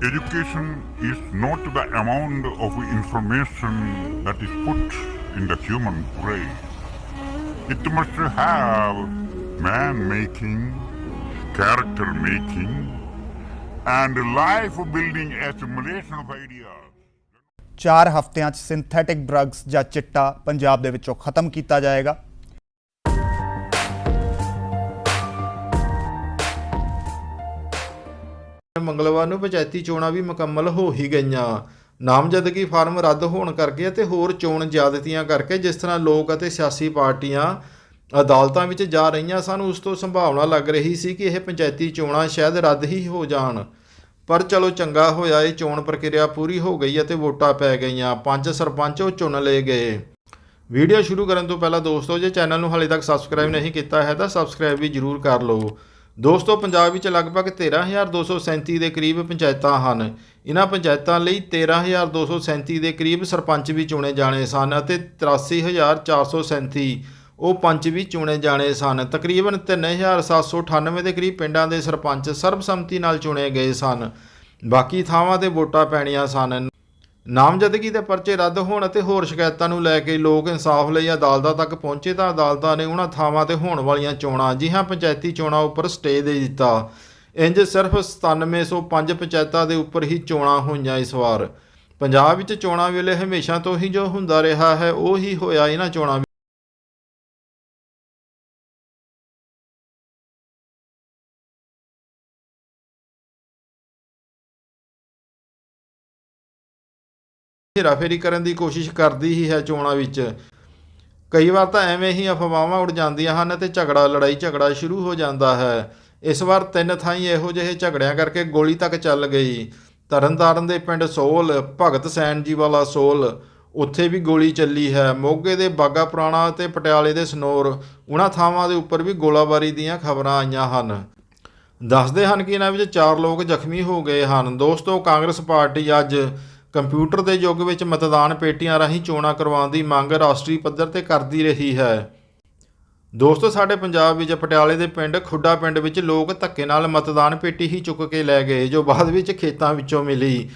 Education is not the amount of information that is put in the human brain. It must have man-making, character-making, and life-building assimilation of ideas. 4 ਹਫ਼ਤਿਆਂ 'ਚ synthetic drugs ਜਾਂ ਚਿੱਟਾ ਪੰਜਾਬ ਦੇ ਵਿੱਚੋਂ ਖਤਮ ਕੀਤਾ ਜਾਏਗਾ। ਮੰਗਲਵਾਰ ਨੂੰ ਪੰਚਾਇਤੀ ਚੋਣਾਂ ਵੀ ਮੁਕੰਮਲ ਹੋ ਹੀ ਗਈਆਂ। ਨਾਮਜ਼ਦਗੀ ਫਾਰਮ ਰੱਦ ਹੋਣ ਕਰਕੇ ਅਤੇ ਹੋਰ ਚੋਣ ਜ਼ਿਆਦਤੀਆਂ ਕਰਕੇ ਜਿਸ ਤਰ੍ਹਾਂ ਲੋਕ ਅਤੇ ਸਿਆਸੀ ਪਾਰਟੀਆਂ ਅਦਾਲਤਾਂ ਵਿੱਚ ਜਾ ਰਹੀਆਂ ਸਨ, ਉਸ ਤੋਂ ਸੰਭਾਵਨਾ ਲੱਗ ਰਹੀ ਸੀ ਕਿ ਇਹ ਪੰਚਾਇਤੀ ਚੋਣਾਂ ਸ਼ਾਇਦ ਰੱਦ ਹੀ ਹੋ ਜਾਣ। ਪਰ ਚਲੋ ਚੰਗਾ ਹੋਇਆ, ਇਹ ਚੋਣ ਪ੍ਰਕਿਰਿਆ ਪੂਰੀ ਹੋ ਗਈ ਅਤੇ ਵੋਟਾਂ ਪੈ ਗਈਆਂ। 5 ਸਰਪੰਚ ਉਹ ਚੁਣ ਲਏ ਗਏ। ਵੀਡੀਓ ਸ਼ੁਰੂ ਕਰਨ ਤੋਂ ਪਹਿਲਾਂ ਦੋਸਤੋ, ਜੇ ਚੈਨਲ ਨੂੰ ਹਾਲੇ ਤੱਕ ਸਬਸਕ੍ਰਾਈਬ ਨਹੀਂ ਕੀਤਾ ਹੈ ਤਾਂ ਸਬਸਕ੍ਰਾਈਬ ਵੀ ਜ਼ਰੂਰ ਕਰ ਲਓ। ਦੋਸਤੋ, ਪੰਜਾਬ ਵਿੱਚ ਲਗਭਗ 13,237 ਦੇ ਕਰੀਬ ਪੰਚਾਇਤਾਂ ਹਨ। ਇਹਨਾਂ ਪੰਚਾਇਤਾਂ ਲਈ 13,237 ਦੇ ਕਰੀਬ ਸਰਪੰਚ ਵੀ ਚੁਣੇ ਜਾਣੇ ਸਨ ਅਤੇ 83,437 ਉਹ ਪੰਚ ਵੀ ਚੁਣੇ ਜਾਣੇ ਸਨ। ਤਕਰੀਬਨ 3,798 ਦੇ ਕਰੀਬ ਪਿੰਡਾਂ ਦੇ ਸਰਪੰਚ ਸਰਬਸੰਮਤੀ ਨਾਲ ਚੁਣੇ ਗਏ ਸਨ। ਬਾਕੀ ਥਾਵਾਂ 'ਤੇ ਵੋਟਾਂ ਪੈਣੀਆਂ ਸਨ। ਨਾਮਜ਼ਦਗੀ ਦੇ ਪਰਚੇ ਰੱਦ ਹੋਣ ਅਤੇ ਹੋਰ ਸ਼ਿਕਾਇਤਾਂ ਨੂੰ ਲੈ ਕੇ ਲੋਕ ਇਨਸਾਫ ਲਈ ਅਦਾਲਤਾਂ ਤੱਕ ਪਹੁੰਚੇ ਤਾਂ ਅਦਾਲਤਾਂ ਨੇ ਉਹਨਾਂ ਥਾਵਾਂ 'ਤੇ ਹੋਣ ਵਾਲੀਆਂ ਚੋਣਾਂ, ਜੀ ਹਾਂ ਪੰਚਾਇਤੀ ਚੋਣਾਂ ਉੱਪਰ ਸਟੇ ਦੇ ਦਿੱਤਾ। ਇੰਜ ਸਿਰਫ 9705 ਪੰਚਾਇਤਾਂ ਦੇ ਉੱਪਰ ਹੀ ਚੋਣਾਂ ਹੋਈਆਂ। ਇਸ ਵਾਰ ਪੰਜਾਬ ਵਿੱਚ ਚੋਣਾਂ ਵੇਲੇ ਹਮੇਸ਼ਾ ਤੋਂ ਹੀ ਜੋ ਹੁੰਦਾ ਰਿਹਾ ਹੈ ਉਹ ਹੀ ਹੋਇਆ ਇਹਨਾਂ ਚੋਣਾਂ ਹੇਰਾਫੇਰੀ ਕਰਨ ਦੀ ਕੋਸ਼ਿਸ਼ ਕਰਦੀ ਹੀ ਹੈ। ਚੋਣਾਂ ਵਿੱਚ ਕਈ ਵਾਰ ਤਾਂ ਐਵੇਂ ਹੀ ਅਫਵਾਹਾਂ ਉੱਡ ਜਾਂਦੀਆਂ ਹਨ ਅਤੇ ਲੜਾਈ ਝਗੜਾ ਸ਼ੁਰੂ ਹੋ ਜਾਂਦਾ ਹੈ। ਇਸ ਵਾਰ 3 ਥਾਈਂ ਇਹੋ ਜਿਹੇ ਝਗੜਿਆਂ ਕਰਕੇ ਗੋਲੀ ਤੱਕ ਚੱਲ ਗਈ। ਤਰਨਤਾਰਨ ਦੇ ਪਿੰਡ ਸੋਲ, ਭਗਤ ਸੈਨ ਜੀ ਵਾਲਾ ਸੋਲ, ਉੱਥੇ ਵੀ ਗੋਲੀ ਚੱਲੀ ਹੈ। ਮੋਗੇ ਦੇ ਬਾਗਾ ਪੁਰਾਣਾ ਅਤੇ ਪਟਿਆਲੇ ਦੇ ਸਨੌਰ, ਉਹਨਾਂ ਥਾਵਾਂ ਦੇ ਉੱਪਰ ਵੀ ਗੋਲਾਬਾਰੀ ਦੀਆਂ ਖਬਰਾਂ ਆਈਆਂ ਹਨ। ਦੱਸਦੇ ਹਨ ਕਿ ਇਹਨਾਂ ਵਿੱਚ 4 ਲੋਕ ਜ਼ਖਮੀ ਹੋ ਗਏ ਹਨ। ਦੋਸਤੋ, ਕਾਂਗਰਸ ਪਾਰਟੀ ਅੱਜ ਕੰਪਿਊਟਰ ਦੇ ਯੁੱਗ ਵਿੱਚ ਮਤਦਾਨ ਪੇਟੀਆਂ ਰਾਹੀਂ ਚੋਣਾਂ ਕਰਵਾਉਣ ਦੀ ਮੰਗ ਰਾਸ਼ਟਰੀ ਪੱਧਰ 'ਤੇ ਕਰਦੀ ਰਹੀ ਹੈ। ਦੋਸਤੋ, ਸਾਡੇ ਪੰਜਾਬ ਵਿੱਚ ਪਟਿਆਲੇ ਦੇ ਪਿੰਡ ਖੁੱਡਾ ਪਿੰਡ ਵਿੱਚ ਲੋਕ ਧੱਕੇ ਨਾਲ ਮਤਦਾਨ ਪੇਟੀ ਹੀ ਚੁੱਕ ਕੇ ਲੈ ਗਏ, ਜੋ ਬਾਅਦ ਵਿੱਚ ਖੇਤਾਂ ਵਿੱਚੋਂ ਮਿਲੀ।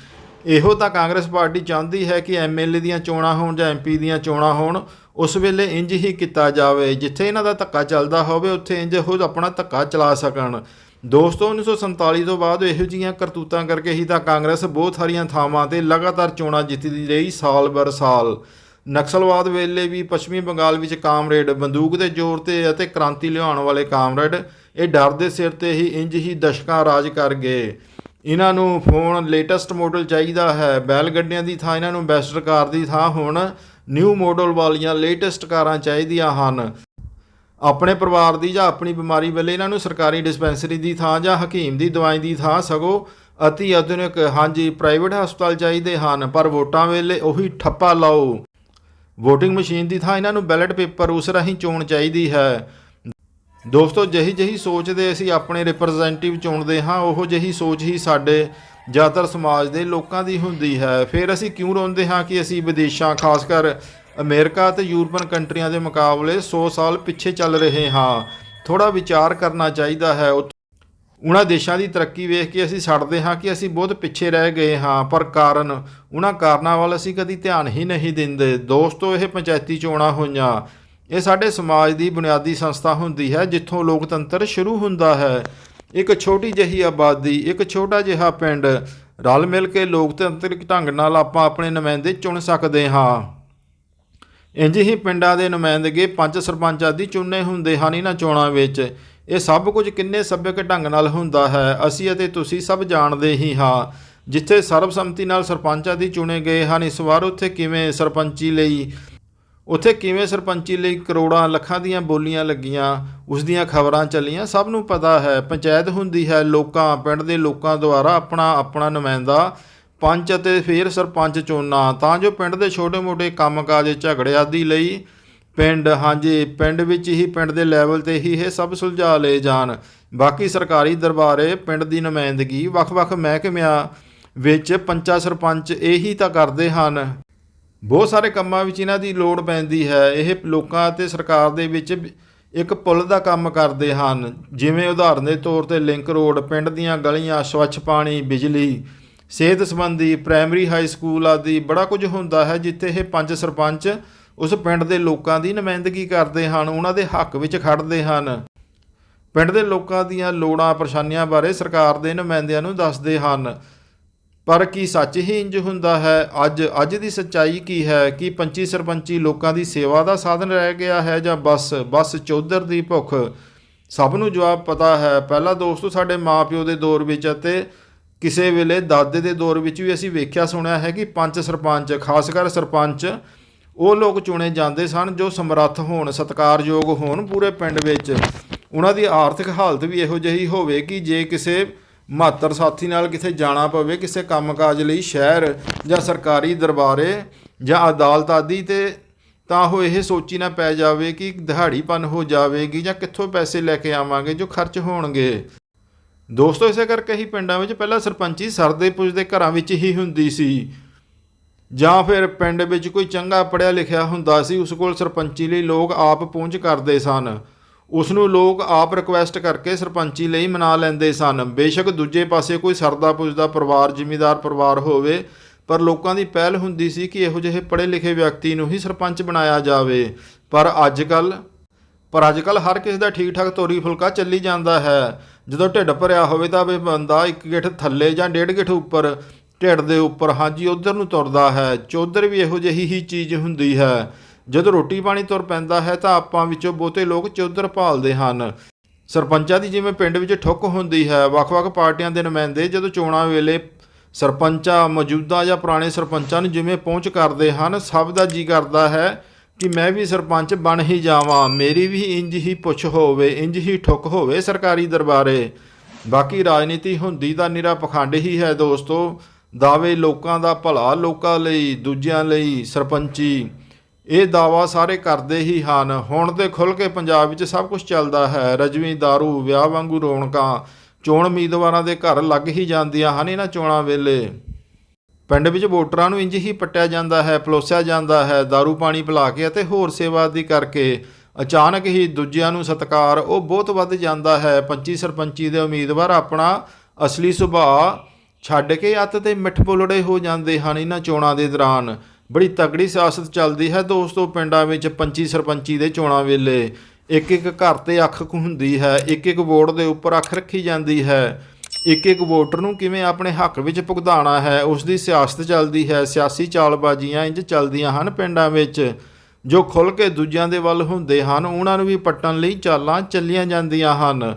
ਇਹੋ ਤਾਂ ਕਾਂਗਰਸ ਪਾਰਟੀ ਚਾਹੁੰਦੀ ਹੈ ਕਿ MLA ਦੀਆਂ ਚੋਣਾਂ ਹੋਣ ਜਾਂ MP ਦੀਆਂ ਚੋਣਾਂ ਹੋਣ, ਉਸ ਵੇਲੇ ਇੰਜ ਹੀ ਕੀਤਾ ਜਾਵੇ। ਜਿੱਥੇ ਇਹਨਾਂ ਦਾ ਧੱਕਾ ਚੱਲਦਾ ਹੋਵੇ ਉੱਥੇ ਇੰਜ ਉਹ ਆਪਣਾ ਧੱਕਾ ਚਲਾ ਸਕਣ। ਦੋਸਤੋ, 1947 ਤੋਂ ਬਾਅਦ ਇਹੋ ਜਿਹੀਆਂ ਕਰਤੂਤਾਂ ਕਰਕੇ ਹੀ ਤਾਂ ਕਾਂਗਰਸ ਬਹੁਤ ਸਾਰੀਆਂ ਥਾਵਾਂ 'ਤੇ ਲਗਾਤਾਰ ਚੋਣਾਂ ਜਿੱਤਦੀ ਰਹੀ ਸਾਲ ਬਰ ਸਾਲ। ਨਕਸਲਵਾਦ ਵੇਲੇ ਵੀ ਪੱਛਮੀ ਬੰਗਾਲ ਵਿੱਚ ਕਾਮਰੇਡ, ਬੰਦੂਕ ਦੇ ਜ਼ੋਰ 'ਤੇ ਅਤੇ ਕ੍ਰਾਂਤੀ ਲਿਆਉਣ ਵਾਲੇ ਕਾਮਰੇਡ, ਇਹ ਡਰ ਦੇ ਸਿਰ 'ਤੇ ਹੀ ਇੰਜ ਹੀ ਦਸ਼ਕਾਂ ਰਾਜ ਕਰ ਗਏ। ਇਹਨਾਂ ਨੂੰ ਫੋਨ ਲੇਟੈਸਟ ਮਾਡਲ ਚਾਹੀਦਾ ਹੈ। ਬੈਲ ਗੱਡੀਆਂ ਦੀ ਥਾਂ ਇਹਨਾਂ ਨੂੰ ਬੈਸਟ ਕਾਰ ਦੀ ਥਾਂ ਹੁਣ ਨਿਊ ਮਾਡਲ ਵਾਲੀਆਂ ਲੇਟੈਸਟ ਕਾਰਾਂ ਚਾਹੀਦੀਆਂ ਹਨ। ਆਪਣੇ ਪਰਿਵਾਰ ਦੀ ਜਾਂ ਆਪਣੀ ਬਿਮਾਰੀ ਵੇਲੇ ਇਹਨਾਂ ਨੂੰ ਸਰਕਾਰੀ ਡਿਸਪੈਂਸਰੀ ਦੀ ਥਾਂ ਜਾਂ ਹਕੀਮ ਦੀ ਦਵਾਈ ਦੀ ਥਾਂ ਸਗੋਂ ਅਤੀ ਆਧੁਨਿਕ ਪ੍ਰਾਈਵੇਟ ਹਸਪਤਾਲ ਚਾਹੀਦੇ ਹਨ। ਪਰ ਵੋਟਾਂ ਵੇਲੇ ਉਹੀ ਠੱਪਾ ਲਾਓ। ਵੋਟਿੰਗ ਮਸ਼ੀਨ ਦੀ ਥਾਂ ਇਹਨਾਂ ਨੂੰ ਬੈਲਟ ਪੇਪਰ, ਉਸ ਰਾਹੀਂ ਚੋਣ ਚਾਹੀਦੀ ਹੈ। ਦੋਸਤੋ, ਜਿਹੀ ਸੋਚ ਦੇ ਅਸੀਂ ਆਪਣੇ ਰਿਪਰੈਜ਼ੈਂਟੇਟਿਵ ਚੁਣਦੇ ਹਾਂ, ਉਹੋ ਜਿਹੀ ਸੋਚ ਹੀ ਸਾਡੇ ਜ਼ਿਆਦਾਤਰ ਸਮਾਜ ਦੇ ਲੋਕਾਂ ਦੀ ਹੁੰਦੀ ਹੈ। ਫਿਰ ਅਸੀਂ ਕਿਉਂ ਰੋਂਦੇ ਹਾਂ ਕਿ ਅਸੀਂ ਵਿਦੇਸ਼ਾਂ, ਖਾਸ ਕਰ ਅਮਰੀਕਾ ਅਤੇ ਯੂਰਪੀਅਨ ਕੰਟਰੀਆਂ ਦੇ ਮੁਕਾਬਲੇ 100 ਸਾਲ ਪਿੱਛੇ ਚੱਲ ਰਹੇ ਹਾਂ। ਥੋੜ੍ਹਾ ਵਿਚਾਰ ਕਰਨਾ ਚਾਹੀਦਾ ਹੈ। ਉਹਨਾਂ ਦੇਸ਼ਾਂ ਦੀ ਤਰੱਕੀ ਵੇਖ ਕੇ ਅਸੀਂ ਸੜਦੇ ਹਾਂ ਕਿ ਅਸੀਂ ਬਹੁਤ ਪਿੱਛੇ ਰਹਿ ਗਏ ਹਾਂ, ਪਰ ਉਹਨਾਂ ਕਾਰਨਾਂ ਵੱਲ ਅਸੀਂ ਕਦੀ ਧਿਆਨ ਹੀ ਨਹੀਂ ਦਿੰਦੇ। ਦੋਸਤੋ, ਇਹ ਪੰਚਾਇਤੀ ਚੋਣਾਂ ਹੋਈਆਂ, ਇਹ ਸਾਡੇ ਸਮਾਜ ਦੀ ਬੁਨਿਆਦੀ ਸੰਸਥਾ ਹੁੰਦੀ ਹੈ ਜਿੱਥੋਂ ਲੋਕਤੰਤਰ ਸ਼ੁਰੂ ਹੁੰਦਾ ਹੈ। ਇੱਕ ਛੋਟੀ ਜਿਹੀ ਆਬਾਦੀ, ਇੱਕ ਛੋਟਾ ਜਿਹਾ ਪਿੰਡ, ਰਲ ਮਿਲ ਕੇ ਲੋਕਤੰਤਰਿਕ ਢੰਗ ਨਾਲ ਆਪਾਂ ਆਪਣੇ ਨੁਮਾਇੰਦੇ ਚੁਣ ਸਕਦੇ ਹਾਂ। ਇੰਝ ਹੀ ਪਿੰਡਾਂ ਦੇ ਨੁਮਾਇੰਦਗੇ 5 ਸਰਪੰਚ ਆਦਿ ਚੁਣੇ ਹੁੰਦੇ ਹਨ ਇਹਨਾਂ ਚੋਣਾਂ ਵਿੱਚ। ਇਹ ਸਭ ਕੁਝ ਕਿੰਨੇ ਸੱਭਿਅਕ ਢੰਗ ਨਾਲ ਹੁੰਦਾ ਹੈ ਅਸੀਂ ਅਤੇ ਤੁਸੀਂ ਸਭ ਜਾਣਦੇ ਹੀ ਹਾਂ। ਜਿੱਥੇ ਸਰਬਸੰਮਤੀ ਨਾਲ ਸਰਪੰਚ ਆਦਿ ਚੁਣੇ ਗਏ ਹਨ ਇਸ ਵਾਰ, ਉੱਥੇ ਕਿਵੇਂ ਸਰਪੰਚੀ ਲਈ ਕਰੋੜਾਂ ਲੱਖਾਂ ਦੀਆਂ ਬੋਲੀਆਂ ਲੱਗੀਆਂ, ਉਸ ਦੀਆਂ ਖਬਰਾਂ ਚੱਲੀਆਂ, ਸਭ ਨੂੰ ਪਤਾ ਹੈ। ਪੰਚਾਇਤ ਹੁੰਦੀ ਹੈ ਪਿੰਡ ਦੇ ਲੋਕਾਂ ਦੁਆਰਾ ਆਪਣਾ ਨੁਮਾਇੰਦਾ ਪੰਚ ਅਤੇ ਫਿਰ ਸਰਪੰਚ ਚੁਣਨਾ, ਤਾਂ ਜੋ ਪਿੰਡ ਦੇ ਛੋਟੇ-ਮੋਟੇ ਕੰਮਕਾਜ, ਝਗੜੇ ਆਦਿ ਲਈ ਪਿੰਡ ਵਿੱਚ ਹੀ ਪਿੰਡ ਦੇ ਲੈਵਲ 'ਤੇ ਹੀ ਇਹ ਸਭ ਸੁਲਝਾ ਲਏ ਜਾਣ। ਬਾਕੀ ਸਰਕਾਰੀ ਦਰਬਾਰੇ ਪਿੰਡ ਦੀ ਨੁਮਾਇੰਦਗੀ ਵੱਖ-ਵੱਖ ਮਹਿਕਮਿਆਂ ਵਿੱਚ ਪੰਚਾਂ ਸਰਪੰਚ ਇਹੀ ਤਾਂ ਕਰਦੇ ਹਨ। ਬਹੁਤ ਸਾਰੇ ਕੰਮਾਂ ਵਿੱਚ ਇਹਨਾਂ ਦੀ ਲੋੜ ਪੈਂਦੀ ਹੈ। ਇਹ ਲੋਕਾਂ ਅਤੇ ਸਰਕਾਰ ਦੇ ਵਿੱਚ ਇੱਕ ਪੁਲ ਦਾ ਕੰਮ ਕਰਦੇ ਹਨ। ਜਿਵੇਂ ਉਦਾਹਰਨ ਦੇ ਤੌਰ ਤੇ ਲਿੰਕ ਰੋਡ, ਪਿੰਡ ਦੀਆਂ ਗਲੀਆਂ, ਸਵੱਛ ਪਾਣੀ, ਬਿਜਲੀ, ਸਿਹਤ ਸੰਬੰਧੀ, ਪ੍ਰਾਇਮਰੀ ਹਾਈ ਸਕੂਲ ਆਦਿ ਬੜਾ ਕੁਝ ਹੁੰਦਾ ਹੈ ਜਿੱਥੇ ਇਹ ਪੰਜ ਸਰਪੰਚ ਉਸ ਪਿੰਡ ਦੇ ਲੋਕਾਂ ਦੀ ਨੁਮਾਇੰਦਗੀ ਕਰਦੇ ਹਨ, ਉਹਨਾਂ ਦੇ ਹੱਕ ਵਿੱਚ ਖੜ੍ਹਦੇ ਹਨ। ਪਿੰਡ ਦੇ ਲੋਕਾਂ ਦੀਆਂ ਲੋੜਾਂ ਪਰੇਸ਼ਾਨੀਆਂ ਬਾਰੇ ਸਰਕਾਰ ਦੇ ਨੁਮਾਇੰਦਿਆਂ ਨੂੰ ਦੱਸਦੇ ਹਨ। ਪਰ ਕੀ ਸੱਚ ਹੀ ਇੰਜ ਹੁੰਦਾ ਹੈ? ਅੱਜ ਦੀ ਸੱਚਾਈ ਕੀ ਹੈ? ਕੀ ਪੰਚੀ ਸਰਪੰਚੀ ਲੋਕਾਂ ਦੀ ਸੇਵਾ ਦਾ ਸਾਧਨ ਰਹਿ ਗਿਆ ਹੈ ਜਾਂ ਬਸ ਚੌਧਰ ਦੀ ਭੁੱਖ? ਸਭ ਨੂੰ ਜਵਾਬ ਪਤਾ ਹੈ। ਪਹਿਲਾਂ ਦੋਸਤੋ ਸਾਡੇ ਮਾਪਿਓ ਦੇ ਦੌਰ ਵਿੱਚ ਅਤੇ ਕਿਸੇ ਵੇਲੇ ਦਾਦੇ ਦੇ ਦੌਰ ਵਿੱਚ ਵੀ ਅਸੀਂ ਵੇਖਿਆ ਸੁਣਿਆ ਹੈ ਕਿ ਪੰਚ ਸਰਪੰਚ, ਖਾਸ ਕਰ ਸਰਪੰਚ, ਉਹ ਲੋਕ ਚੁਣੇ ਜਾਂਦੇ ਸਨ ਜੋ ਸਮਰੱਥ ਹੋਣ, ਸਤਿਕਾਰਯੋਗ ਹੋਣ ਪੂਰੇ ਪਿੰਡ ਵਿੱਚ। ਉਹਨਾਂ ਦੀ ਆਰਥਿਕ ਹਾਲਤ ਵੀ ਇਹੋ ਜਿਹੀ ਹੋਵੇ ਕਿ ਜੇ ਕਿਸੇ ਮਾਤਰ ਸਾਥੀ ਨਾਲ ਕਿਤੇ ਜਾਣਾ ਪਵੇ ਕਿਸੇ ਕੰਮਕਾਜ ਲਈ ਸ਼ਹਿਰ ਜਾਂ ਸਰਕਾਰੀ ਦਰਬਾਰੇ ਜਾਂ ਅਦਾਲਤ ਆਦਿ ਤਾਂ ਉਹ ਇਹ ਸੋਚੀ ਨਾ ਪੈ ਜਾਵੇ ਕਿ ਦਿਹਾੜੀਪਨ ਹੋ ਜਾਵੇਗੀ ਜਾਂ ਕਿੱਥੋਂ ਪੈਸੇ ਲੈ ਕੇ ਆਵਾਂਗੇ ਜੋ ਖਰਚ ਹੋਣਗੇ। ਦੋਸਤੋ ਇਸੇ ਕਰਕੇ ਹੀ ਪਿੰਡਾਂ ਵਿੱਚ ਪਹਿਲਾਂ ਸਰਪੰਚੀ ਸਰਦੇ ਪੁੱਜਦੇ ਘਰਾਂ ਵਿੱਚ ਹੀ ਹੁੰਦੀ ਸੀ, ਜਾਂ ਫਿਰ ਪਿੰਡ ਵਿੱਚ ਕੋਈ ਚੰਗਾ ਪੜ੍ਹਿਆ ਲਿਖਿਆ ਹੁੰਦਾ ਸੀ, ਉਸ ਕੋਲ ਸਰਪੰਚੀ ਲਈ ਲੋਕ ਆਪ ਪਹੁੰਚ ਕਰਦੇ ਸਨ। ਉਸ ਨੂੰ ਲੋਕ ਆਪ ਰਿਕੁਐਸਟ ਕਰਕੇ ਸਰਪੰਚੀ ਲਈ ਮਨਾ ਲੈਂਦੇ ਸਨ। ਬੇਸ਼ੱਕ ਦੂਜੇ ਪਾਸੇ ਕੋਈ ਸਰਦਾ ਪੁੱਜਦਾ ਪਰਿਵਾਰ, ਜ਼ਿਮੀਂਦਾਰ ਪਰਿਵਾਰ ਹੋਵੇ, ਪਰ ਲੋਕਾਂ ਦੀ ਪਹਿਲ ਹੁੰਦੀ ਸੀ ਕਿ ਇਹੋ ਜਿਹੇ ਪੜ੍ਹੇ ਲਿਖੇ ਵਿਅਕਤੀ ਨੂੰ ਹੀ ਸਰਪੰਚ ਬਣਾਇਆ ਜਾਵੇ। ਪਰ ਅੱਜ ਕੱਲ੍ਹ ਹਰ ਕਿਸੇ ਦਾ ਠੀਕ ਠਾਕ ਤੋਰੀ ਫੁਲਕਾ ਚੱਲੀ ਜਾਂਦਾ ਹੈ। ਜਦੋਂ ਢਿੱਡ ਭਰਿਆ ਹੋਵੇ ਤਾਂ ਬੰਦਾ ਇੱਕ ਗਿੱਠ ਥੱਲੇ ਜਾਂ ਡੇਢ ਗਿੱਠ ਉੱਪਰ, ਢਿੱਡ ਦੇ ਉੱਪਰ, ਹਾਂਜੀ ਉੱਧਰ ਨੂੰ ਤੁਰਦਾ ਹੈ। ਚੌਧਰ ਵੀ ਇਹੋ ਜਿਹੀ ਹੀ ਚੀਜ਼ ਹੁੰਦੀ ਹੈ। ਜਦੋਂ ਰੋਟੀ ਪਾਣੀ ਤੁਰ ਪੈਂਦਾ ਹੈ ਤਾਂ ਆਪਾਂ ਵਿੱਚੋਂ ਬਹੁਤੇ ਲੋਕ ਚੌਧਰ ਭਾਲਦੇ ਹਨ। ਸਰਪੰਚਾਂ ਦੀ ਜਿਵੇਂ ਪਿੰਡ ਵਿੱਚ ਠੁੱਕ ਹੁੰਦੀ ਹੈ, ਵੱਖ-ਵੱਖ ਪਾਰਟੀਆਂ ਦੇ ਨੁਮਾਇੰਦੇ ਜਦੋਂ ਚੋਣਾਂ ਵੇਲੇ ਸਰਪੰਚਾਂ, ਮੌਜੂਦਾ ਜਾਂ ਪੁਰਾਣੇ ਸਰਪੰਚਾਂ ਨੂੰ ਜਿਵੇਂ ਪਹੁੰਚ ਕਰਦੇ ਹਨ, ਸਭ ਦਾ ਜੀ ਕਰਦਾ ਹੈ ਕਿ ਮੈਂ ਵੀ ਸਰਪੰਚ ਬਣ ਹੀ ਜਾਵਾਂ, ਮੇਰੀ ਵੀ ਇੰਜ ਹੀ ਪੁੱਛ ਹੋਵੇ, ਇੰਜ ਹੀ ਠੁੱਕ ਹੋਵੇ ਸਰਕਾਰੀ ਦਰਬਾਰੇ। ਬਾਕੀ ਰਾਜਨੀਤੀ ਹੁੰਦੀ ਤਾਂ ਨਿਰਾ ਪਖੰਡ ਹੀ ਹੈ ਦੋਸਤੋ। ਦਾਅਵੇ ਲੋਕਾਂ ਦਾ ਭਲਾ, ਲੋਕਾਂ ਲਈ, ਦੂਜਿਆਂ ਲਈ ਸਰਪੰਚੀ, ਇਹ ਦਾਅਵਾ ਸਾਰੇ ਕਰਦੇ ਹੀ ਹਨ। ਹੁਣ ਤੇ ਖੁੱਲ੍ਹ ਕੇ ਪੰਜਾਬ ਵਿੱਚ ਸਭ ਕੁਝ ਚੱਲਦਾ ਹੈ। ਰਜਵੀਂ, ਦਾਰੂ, ਵਿਆਹ ਵਾਂਗੂ ਰੌਣਕਾਂ ਚੋਣ ਉਮੀਦਵਾਰਾਂ ਦੇ ਘਰ ਲੱਗ ਹੀ ਜਾਂਦੀਆਂ ਹਨ। ਇਹਨਾਂ ਚੋਣਾਂ ਵੇਲੇ ਪਿੰਡ ਵਿੱਚ ਵੋਟਰਾਂ ਨੂੰ ਇੰਜ ਹੀ ਪੱਟਿਆ ਜਾਂਦਾ ਹੈ, ਪਲੋਸਿਆ ਜਾਂਦਾ ਹੈ, ਦਾਰੂ ਪਾਣੀ ਪਿਲਾ ਕੇ ਅਤੇ ਹੋਰ ਸੇਵਾ ਆਦਿ ਕਰਕੇ। ਅਚਾਨਕ ਹੀ ਦੂਜਿਆਂ ਨੂੰ ਸਤਿਕਾਰ ਉਹ ਬਹੁਤ ਵੱਧ ਜਾਂਦਾ ਹੈ। ਪੰਚੀ ਸਰਪੰਚੀ ਦੇ ਉਮੀਦਵਾਰ ਆਪਣਾ ਅਸਲੀ ਸੁਭਾਅ ਛੱਡ ਕੇ ਅੱਤ ਤੇ ਮਿੱਠ ਬੋਲੜੇ ਹੋ ਜਾਂਦੇ ਹਨ। ਇਹਨਾਂ ਚੋਣਾਂ ਦੇ ਦੌਰਾਨ ਬੜੀ ਤਗੜੀ ਸਿਆਸਤ ਚੱਲਦੀ ਹੈ ਦੋਸਤੋ ਪਿੰਡਾਂ ਵਿੱਚ। ਪੰਚੀ ਸਰਪੰਚੀ ਦੇ ਚੋਣਾਂ ਵੇਲੇ ਇੱਕ ਘਰ 'ਤੇ ਅੱਖ ਹੁੰਦੀ ਹੈ, ਇੱਕ ਵੋਟ ਦੇ ਉੱਪਰ ਅੱਖ ਰੱਖੀ ਜਾਂਦੀ ਹੈ। ਇੱਕ ਵੋਟਰ ਨੂੰ ਕਿਵੇਂ ਆਪਣੇ ਹੱਕ ਵਿੱਚ ਭੁਗਤਾਉਣਾ ਹੈ, ਉਸ ਦੀ ਸਿਆਸਤ ਚੱਲਦੀ ਹੈ। ਸਿਆਸੀ ਚਾਲਬਾਜ਼ੀਆਂ ਇੰਜ ਚੱਲਦੀਆਂ ਹਨ ਪਿੰਡਾਂ ਵਿੱਚ। ਜੋ ਖੁੱਲ੍ਹ ਕੇ ਦੂਜਿਆਂ ਦੇ ਵੱਲ ਹੁੰਦੇ ਹਨ ਉਹਨਾਂ ਨੂੰ ਵੀ ਪੱਟਣ ਲਈ ਚਾਲਾਂ ਚੱਲੀਆਂ ਜਾਂਦੀਆਂ ਹਨ।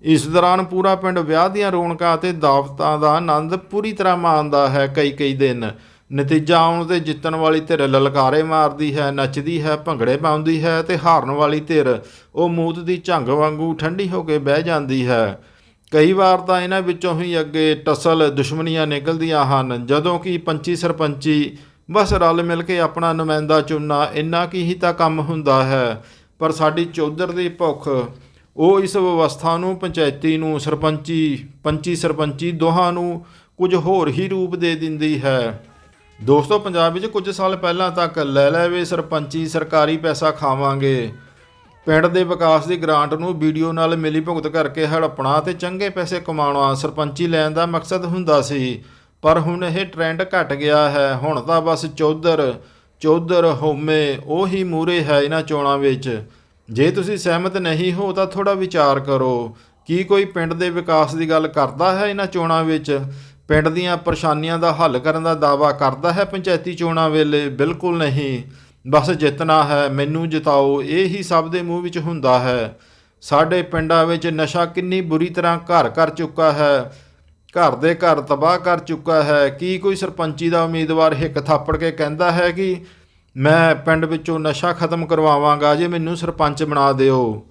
ਇਸ ਦੌਰਾਨ ਪੂਰਾ ਪਿੰਡ ਵਿਆਹ ਦੀਆਂ ਰੌਣਕਾਂ ਅਤੇ ਦਾਵਤਾਂ ਦਾ ਆਨੰਦ ਪੂਰੀ ਤਰ੍ਹਾਂ ਮਾਣਦਾ ਹੈ ਕਈ ਦਿਨ। ਨਤੀਜਾ ਆਉਣ 'ਤੇ ਜਿੱਤਣ ਵਾਲੀ ਧਿਰ ਲਲਕਾਰੇ ਮਾਰਦੀ ਹੈ, ਨੱਚਦੀ ਹੈ, ਭੰਗੜੇ ਪਾਉਂਦੀ ਹੈ ਅਤੇ ਹਾਰਨ ਵਾਲੀ ਧਿਰ ਉਹ ਮੂਤ ਦੀ ਝੰਗ ਵਾਂਗੂ ਠੰਡੀ ਹੋ ਕੇ ਬਹਿ ਜਾਂਦੀ ਹੈ। ਕਈ ਵਾਰ ਤਾਂ ਇਹਨਾਂ ਵਿੱਚੋਂ ਹੀ ਅੱਗੇ ਟਸਲ ਦੁਸ਼ਮਣੀਆਂ ਨਿਕਲਦੀਆਂ ਹਨ, ਜਦੋਂ ਕਿ ਪੰਚੀ ਸਰਪੰਚੀ ਬਸ ਰਲ ਮਿਲ ਕੇ ਆਪਣਾ ਨੁਮਾਇੰਦਾ ਚੁਣਨਾ, ਇੰਨਾ ਕੀ ਹੀ ਤਾਂ ਕੰਮ ਹੁੰਦਾ ਹੈ। ਪਰ ਸਾਡੀ ਚੌਧਰ ਦੀ ਭੁੱਖ ਉਹ ਇਸ ਵਿਵਸਥਾ ਨੂੰ, ਪੰਚਾਇਤੀ ਨੂੰ, ਪੰਚੀ ਸਰਪੰਚੀ ਦੋਹਾਂ ਨੂੰ ਕੁਝ ਹੋਰ ਹੀ ਰੂਪ ਦੇ ਦਿੰਦੀ ਹੈ। ਦੋਸਤੋ ਪੰਜਾਬ ਵਿੱਚ ਕੁਝ ਸਾਲ ਪਹਿਲਾਂ ਤੱਕ ਲੈ ਵੇ ਸਰਪੰਚੀ, ਸਰਕਾਰੀ ਪੈਸਾ ਖਾਵਾਂਗੇ, ਪਿੰਡ ਦੇ ਵਿਕਾਸ ਦੀ ਗ੍ਰਾਂਟ ਨੂੰ ਵੀਡੀਓ ਨਾਲ ਮਿਲੀ ਭੁਗਤ ਕਰਕੇ ਹੜੱਪਣਾ ਅਤੇ ਚੰਗੇ ਪੈਸੇ ਕਮਾਉਣਾ ਸਰਪੰਚੀ ਲੈਣ ਦਾ ਮਕਸਦ ਹੁੰਦਾ ਸੀ। ਪਰ ਹੁਣ ਇਹ ਟ੍ਰੈਂਡ ਘਟ ਗਿਆ ਹੈ। ਹੁਣ ਤਾਂ ਬਸ ਚੌਧਰ ਹਉਮੈ ਉਹੀ ਮੂਹਰੇ ਹੈ ਇਹਨਾਂ ਚੋਣਾਂ ਵਿੱਚ। ਜੇ ਤੁਸੀਂ ਸਹਿਮਤ ਨਹੀਂ ਹੋ ਤਾਂ ਥੋੜ੍ਹਾ ਵਿਚਾਰ ਕਰੋ, ਕੀ ਕੋਈ ਪਿੰਡ ਦੇ ਵਿਕਾਸ ਦੀ ਗੱਲ ਕਰਦਾ ਹੈ ਇਹਨਾਂ ਚੋਣਾਂ ਵਿੱਚ? ਪਿੰਡ ਦੀਆਂ ਪਰੇਸ਼ਾਨੀਆਂ ਦਾ ਹੱਲ ਕਰਨ ਦਾ ਦਾਅਵਾ ਕਰਦਾ ਹੈ ਪੰਚਾਇਤੀ ਚੋਣਾਂ ਵੇਲੇ? ਬਿਲਕੁਲ ਨਹੀਂ। ਬਸ ਜਿੱਤਣਾ ਹੈ, ਮੈਨੂੰ ਜਿਤਾਓ, ਇਹ ਹੀ ਸਭ ਦੇ ਮੂੰਹ ਵਿੱਚ ਹੁੰਦਾ ਹੈ। ਸਾਡੇ ਪਿੰਡਾਂ ਵਿੱਚ ਨਸ਼ਾ ਕਿੰਨੀ ਬੁਰੀ ਤਰ੍ਹਾਂ ਘਰ ਕਰ ਚੁੱਕਾ ਹੈ, ਘਰ ਦੇ ਘਰ ਤਬਾਹ ਕਰ ਚੁੱਕਾ ਹੈ। ਕੀ ਕੋਈ ਸਰਪੰਚੀ ਦਾ ਉਮੀਦਵਾਰ ਹਿੱਕ ਥਾਪੜ ਕੇ ਕਹਿੰਦਾ ਹੈ ਕਿ ਮੈਂ ਪਿੰਡ ਵਿੱਚੋਂ ਨਸ਼ਾ ਖਤਮ ਕਰਵਾਵਾਂਗਾ ਜੇ ਮੈਨੂੰ ਸਰਪੰਚ ਬਣਾ ਦਿਓ,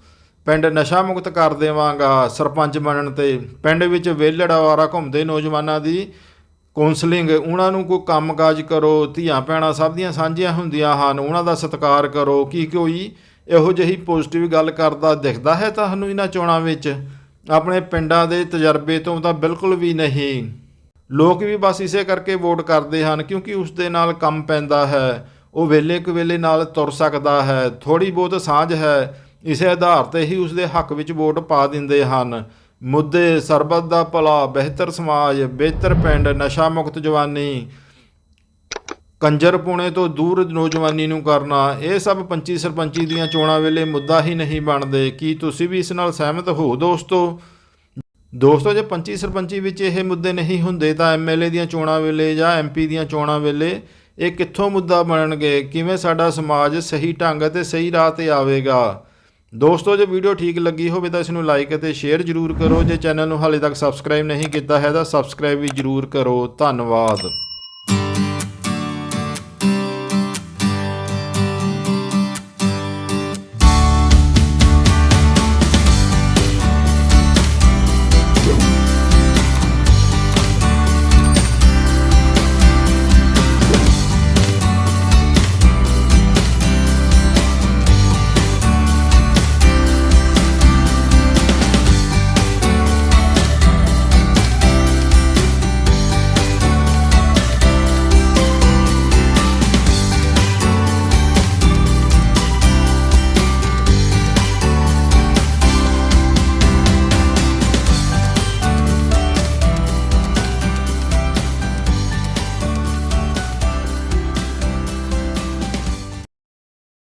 ਪਿੰਡ ਨਸ਼ਾ ਮੁਕਤ ਕਰ ਦੇਵਾਂਗਾ ਸਰਪੰਚ ਬਣਨ 'ਤੇ? ਪਿੰਡ ਵਿੱਚ ਵਿਹਲੜ ਆਵਾਰਾ ਘੁੰਮਦੇ ਨੌਜਵਾਨਾਂ ਦੀ ਕਾਉਂਸਲਿੰਗ, ਉਹਨਾਂ ਨੂੰ ਕੋਈ ਕੰਮਕਾਜ ਕਰੋ, ਧੀਆਂ ਭੈਣਾਂ ਸਭ ਦੀਆਂ ਸਾਂਝੀਆਂ ਹੁੰਦੀਆਂ ਹਨ, ਉਹਨਾਂ ਦਾ ਸਤਿਕਾਰ ਕਰੋ। ਕੀ ਕੋਈ ਇਹੋ ਜਿਹੀ ਪੋਜ਼ੀਟਿਵ ਗੱਲ ਕਰਦਾ ਦਿਖਦਾ ਹੈ ਤੁਹਾਨੂੰ ਇਹਨਾਂ ਚੋਣਾਂ ਵਿੱਚ? ਆਪਣੇ ਪਿੰਡਾਂ ਦੇ ਤਜਰਬੇ ਤੋਂ ਤਾਂ ਬਿਲਕੁਲ ਵੀ ਨਹੀਂ। ਲੋਕ ਵੀ ਬਸ ਇਸੇ ਕਰਕੇ ਵੋਟ ਕਰਦੇ ਹਨ ਕਿਉਂਕਿ ਉਸ ਦੇ ਨਾਲ ਕੰਮ ਪੈਂਦਾ ਹੈ, ਉਹ ਵੇਲੇ ਕੁਵੇਲੇ ਨਾਲ ਤੁਰ ਸਕਦਾ ਹੈ, ਥੋੜ੍ਹੀ ਬਹੁਤ ਸਾਂਝ ਹੈ, ਇਸੇ ਆਧਾਰ 'ਤੇ ਹੀ ਉਸ ਦੇ ਹੱਕ ਵਿੱਚ ਵੋਟ ਪਾ ਦਿੰਦੇ ਹਨ। ਮੁੱਦੇ ਸਰਬੱਤ ਦਾ ਭਲਾ, ਬਿਹਤਰ ਸਮਾਜ, ਬਿਹਤਰ ਪਿੰਡ, ਨਸ਼ਾ ਮੁਕਤ ਜਵਾਨੀ, ਕੰਜਰ ਪੁਣੇ ਤੋਂ ਦੂਰ ਨੌਜਵਾਨੀ ਨੂੰ ਕਰਨਾ, ਇਹ ਸਭ ਪੰਚੀ ਸਰਪੰਚੀ ਦੀਆਂ ਚੋਣਾਂ ਵੇਲੇ ਮੁੱਦਾ ਹੀ ਨਹੀਂ ਬਣਦੇ। ਕੀ ਤੁਸੀਂ ਵੀ ਇਸ ਨਾਲ ਸਹਿਮਤ ਹੋ ਦੋਸਤੋ ਜੇ ਪੰਚੀ ਸਰਪੰਚੀ ਵਿੱਚ ਇਹ ਮੁੱਦੇ ਨਹੀਂ ਹੁੰਦੇ ਤਾਂ ਐਮਐਲਏ ਦੀਆਂ ਚੋਣਾਂ ਵੇਲੇ ਜਾਂ ਐਮਪੀ ਦੀਆਂ ਚੋਣਾਂ ਵੇਲੇ ਇਹ ਕਿੱਥੋਂ ਮੁੱਦਾ ਬਣਨਗੇ? ਕਿਵੇਂ ਸਾਡਾ ਸਮਾਜ ਸਹੀ ਢੰਗ ਅਤੇ ਸਹੀ ਰਾਹ 'ਤੇ ਆਵੇਗਾ? ਦੋਸਤੋ ਜੇ ਵੀਡੀਓ ਠੀਕ ਲੱਗੀ ਹੋਵੇ ਤਾਂ ਇਸ ਨੂੰ ਲਾਈਕ ਅਤੇ ਸ਼ੇਅਰ ਜ਼ਰੂਰ ਕਰੋ। ਜੇ ਚੈਨਲ ਨੂੰ ਹਾਲੇ ਤੱਕ ਸਬਸਕ੍ਰਾਈਬ ਨਹੀਂ ਕੀਤਾ ਹੈ ਤਾਂ ਸਬਸਕ੍ਰਾਈਬ ਵੀ ਜ਼ਰੂਰ ਕਰੋ। ਧੰਨਵਾਦ।